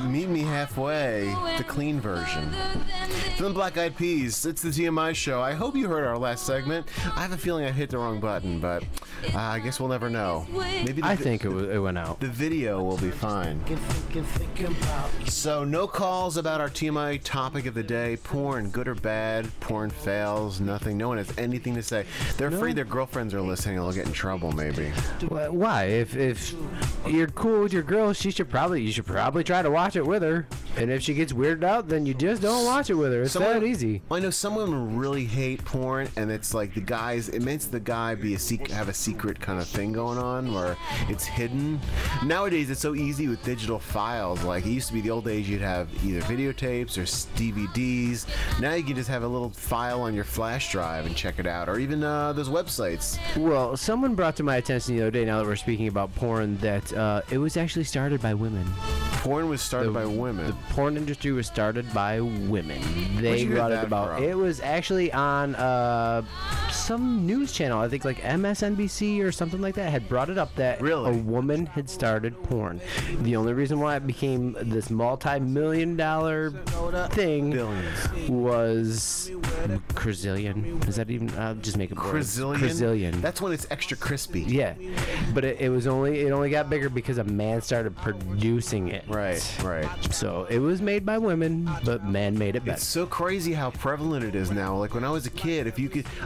Meet me halfway, the clean version. From the Black Eyed Peas, it's the TMI Show. I hope you heard our last segment. I have a feeling I hit the wrong button, but I guess we'll never know. Maybe I think it went out. The video will be fine. So no calls about our TMI topic of the day. Porn, good or bad? Porn fails, nothing. No one has anything to say. They're afraid their girlfriends are listening and they'll get in trouble, maybe. Why? If you're cool with your girl, you should probably try to watch it with her. And if she gets weirded out, then you just don't watch it with her. It's that easy. I know some women really hate porn, and it's like the guys. It makes the guy have a secret kind of thing going on where it's hidden. Nowadays, it's so easy with digital files. Like it used to be the old days, you'd have either videotapes or DVDs. Now you can just have a little file on your flash drive and check it out, or even those websites. Well, someone brought to my attention the other day, now that we're speaking about porn, that it was actually started by women. Porn was started by women. The porn industry was started by women. They brought it about. From? It was actually on some news channel, I think like MSNBC or something like that, had brought it up that a woman had started porn. The only reason why it became this multi-million-dollar thing was Brazilian. Is that even? I'll just make it Brazilian. That's when it's extra crispy. Yeah, but it only got bigger because a man started producing it. Right. So it was made by women, but men made it better. It's so crazy how prevalent it is now. Like when I was a kid,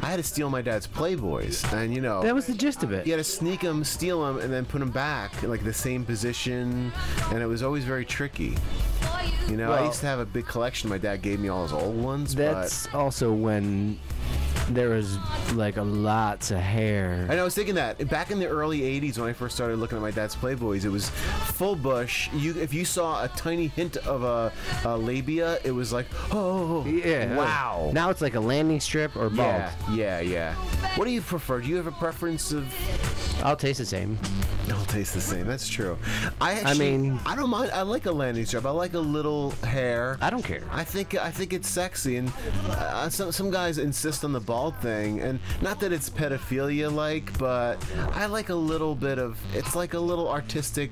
I had to steal my dad's Playboys, and that was the gist of it. You had to sneak them, steal them, and then put them back in like the same position, and it was always very tricky. I used to have a big collection. My dad gave me all his old ones. That's also when there was like lots of hair. I know, I was thinking that back in the early 80s when I first started looking at my dad's Playboys, it was full bush. If you saw a tiny hint of a labia, it was like, oh yeah, wow. Now it's like a landing strip or bald. Yeah. What do you prefer? Do you have a preference of? I'll taste the same. I'll taste the same. That's true. I don't mind. I like a landing strip. I like a little hair. I don't care. I think it's sexy, and some guys insist on the bald thing, and not that it's pedophilia like, but I like a little bit of. It's like a little artistic,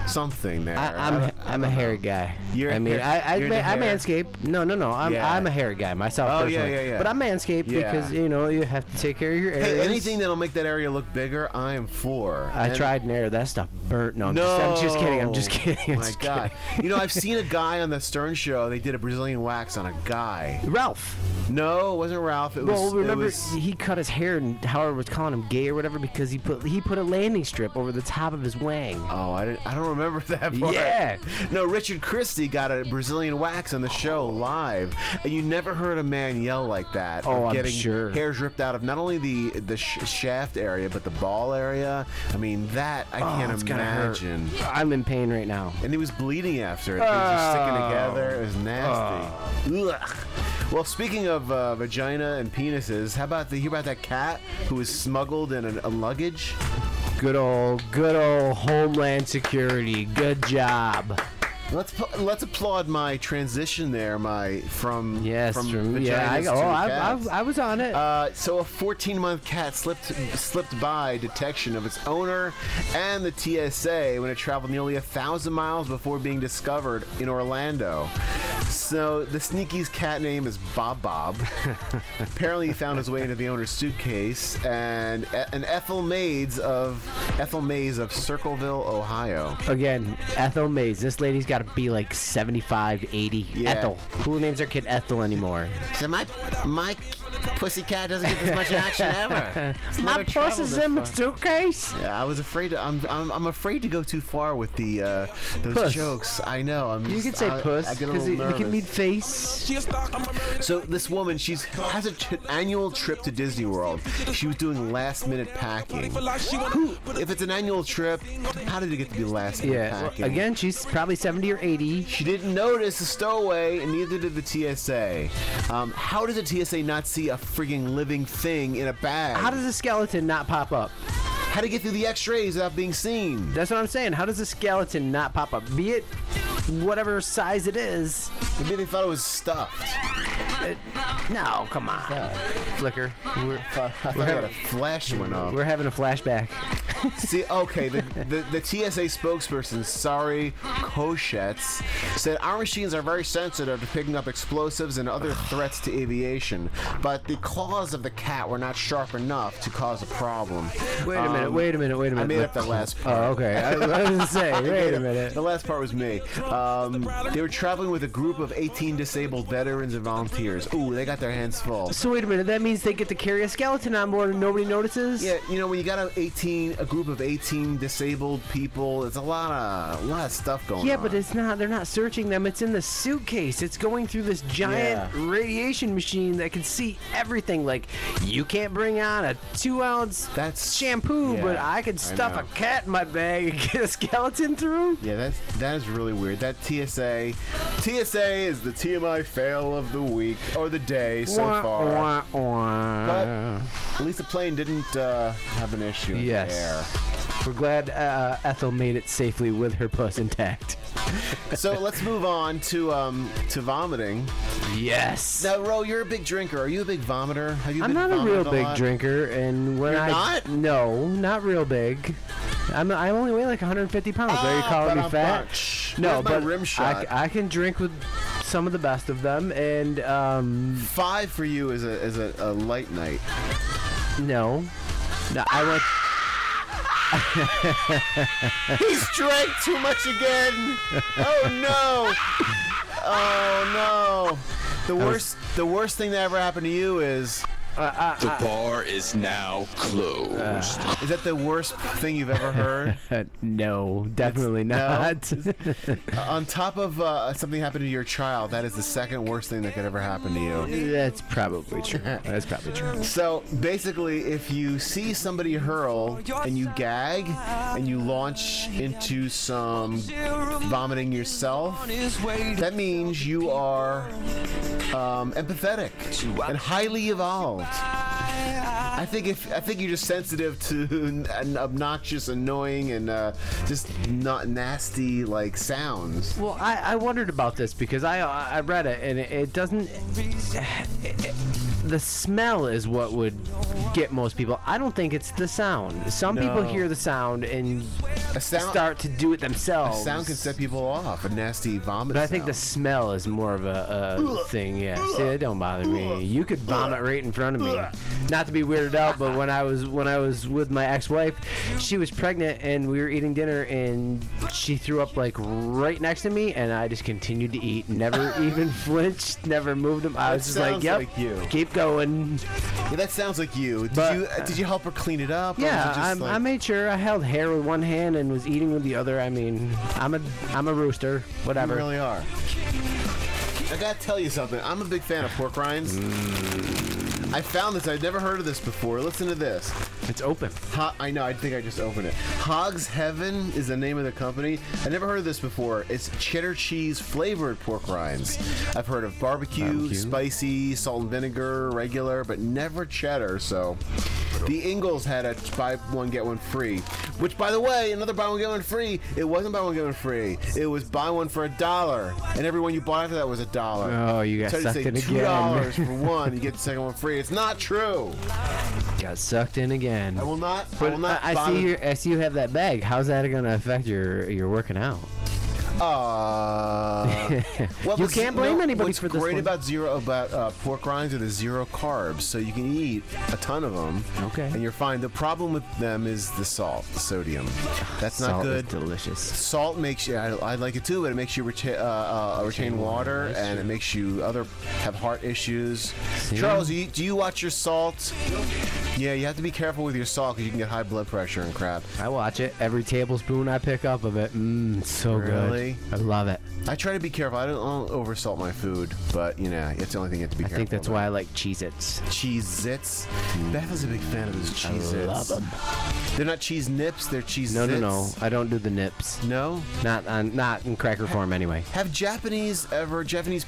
something there. I'm a hair guy. I manscape. No. I'm a hair guy myself. Personally. Yeah. But I'm manscaped because you have to take care of your areas. Hey, anything that'll make that area look bigger, I am for. I tried an area. That stuff burnt. No, I'm just kidding. My God. I've seen a guy on the Stern Show. They did a Brazilian wax on a guy. Ralph. No, it wasn't Ralph. Remember he cut his hair, and Howard was calling him gay or whatever because he put a landing strip over the top of his wang. Oh, I don't remember that part. Yeah. No, Richard Christie got a Brazilian wax on the show live, and you never heard a man yell like that. Oh, I'm getting sure. Hairs ripped out of not only the shaft area, but the ball area. I mean, that I can't imagine. I'm in pain right now. And he was bleeding after it. Things were sticking together. It was nasty. Ugh. Well, speaking of vagina and penises, how about hear about that cat who was smuggled in a luggage? Good old Homeland Security. Good job. Let's applaud my transition there, from vaginas to cats. I was on it. So a 14-month cat slipped by detection of its owner and the TSA when it traveled nearly 1,000 miles before being discovered in Orlando. So the sneaky's cat name is Bob. Apparently he found his way into the owner's suitcase, and an Ethel Mays of Circleville, Ohio. Again, Ethel Mays. This lady's got to be like 75, 80. Yeah. Ethel. Who names their kid Ethel anymore? So my pussycat doesn't get this much action ever. My puss is in my suitcase. Yeah, I was afraid. I'm afraid to go too far with those puss. Jokes. I know. You can say puss because you can mean face. So this woman, has an annual trip to Disney World. She was doing last-minute packing. If it's an annual trip, how did it get to be last-minute packing? Well, again, she's probably 70 or 80. She didn't notice the stowaway, and neither did the TSA. How did the TSA not see a frigging living thing in a bag? How does a skeleton not pop up? How to get through the x-rays without being seen? That's what I'm saying. How does a skeleton not pop up? Be it whatever size it is. Maybe they thought it was stuffed. No, come on. Flicker. I thought a flash went off. We're having a flashback. See, okay, the TSA spokesperson, Sari Koshetz, said our machines are very sensitive to picking up explosives and other threats to aviation, but the claws of the cat were not sharp enough to cause a problem. Wait a minute. I made up that last part. Oh, okay. I was going to say, wait a minute. The last part was me. They were traveling with a group of 18 disabled veterans and volunteers. Ooh, they got their hands full. So wait a minute, that means they get to carry a skeleton on board and nobody notices? Yeah, you know, when you got a group of 18 disabled people, it's a lot of stuff going on. Yeah, but it's not. They're not searching them. It's in the suitcase. It's going through this giant radiation machine that can see everything. Like, you can't bring on a 2-ounce shampoo, but I could stuff a cat in my bag and get a skeleton through. Yeah, that is really weird. That TSA is the TMI fail of the week or the day so far. But at least the plane didn't have an issue in the air. We're glad Ethel made it safely with her puss intact. So let's move on to vomiting. Yes. Now, Ro, you're a big drinker. Are you a big vomiter? Have you I'm been not a real big drinker, and when You're not? No, not real big. I only weigh like 150 pounds. Are you calling me fat? No, but rim shot? I can drink with some of the best of them, and 5 for you is a light night. No, I went. He's drank too much again. Oh no! The worst thing that ever happened to you is. The bar is now closed. Is that the worst thing you've ever heard? No, definitely not. No? On top of something happened to your child, that is the second worst thing that could ever happen to you. That's probably true. That's probably true. So basically, if you see somebody hurl and you gag and you launch into some vomiting yourself, that means you are empathetic and highly evolved. I think you're just sensitive to obnoxious, annoying, and just not nasty like sounds. Well, I wondered about this because I read it and it doesn't. The smell is what would get most people. I don't think it's the sound. Some people hear the sound and start to do it themselves. A sound can set people off. A nasty vomit. But I think the smell is more of a thing. Yeah. See, it don't bother me. You could vomit right in front of me. Not to be weirded out, but when I was with my ex-wife, she was pregnant and we were eating dinner and she threw up like right next to me and I just continued to eat, never even flinched, never moved them. I was just like, "Yep, like you. Keep going." Yeah, that sounds like you. Did you help her clean it up? Yeah, I made sure I held hair with one hand and was eating with the other. I mean, I'm a rooster. Whatever. You really are. I gotta tell you something. I'm a big fan of pork rinds. I found this. I'd never heard of this before. Listen to this. It's open. I know. I think I just opened it. Hog's Heaven is the name of the company. I never heard of this before. It's cheddar cheese flavored pork rinds. I've heard of barbecue, spicy, salt and vinegar, regular, but never cheddar. So the Ingalls had a buy one get one free. Which, by the way, another buy one get one free. It wasn't buy one get one free. It was buy one for $1, and everyone you bought after that was $1. Oh, you got sucked in again. $2 for one, you get the second one free. It's not true. Got sucked in again. I will not. I see you have that bag. How's that going to affect your working out? Well, you can't blame anybody for this. What's great about pork rinds are the 0 carbs, so you can eat a ton of them. Okay. And you're fine. The problem with them is the salt, the sodium. That's not good. Salt is delicious. Salt makes you. I like it too, but it makes you retain water, and it makes you have heart issues. See? Charles, do you watch your salt? Yeah, you have to be careful with your salt because you can get high blood pressure and crap. I watch it. Every tablespoon I pick up of it, it's so good. I love it. I try to be careful. I don't oversalt my food, but it's the only thing you have to be careful. I think that's why I like Cheez-Its. Cheez-Its? Beth is a big fan of those Cheez-Its. I love them. They're not cheese nips, they're Cheez-Its. No. I don't do the nips. No? Not in cracker form anyway. Have Japanese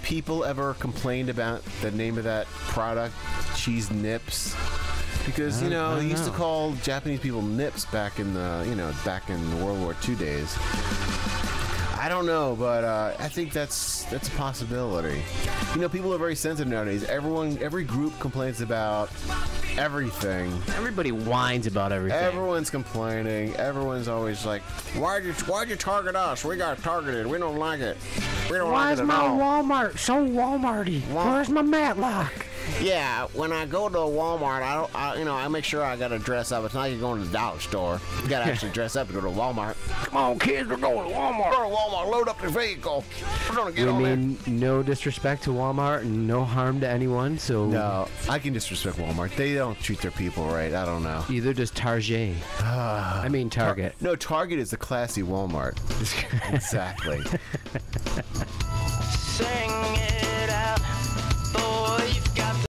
people ever complained about the name of that product, Cheese Nips? Because they used to call Japanese people nips back in the World War II days. I don't know, but I think that's a possibility. People are very sensitive nowadays. Every group complains about everything. Everybody whines about everything. Everyone's complaining. Everyone's always like, why'd you target us? We got targeted. We don't like it. We don't like it at all. Why is my Walmart so Walmarty? Where's my Matlock? Yeah, when I go to a Walmart, I make sure I gotta dress up. It's not like you're going to the dollar store. You gotta actually dress up to go to Walmart. Come on, kids, we're going to Walmart. Go to Walmart, load up the vehicle. We're gonna get on there. No disrespect to Walmart and no harm to anyone, so... No, I can disrespect Walmart. They don't treat their people right. I don't know. Either does Target. I mean Target. No, Target is the classy Walmart. Exactly.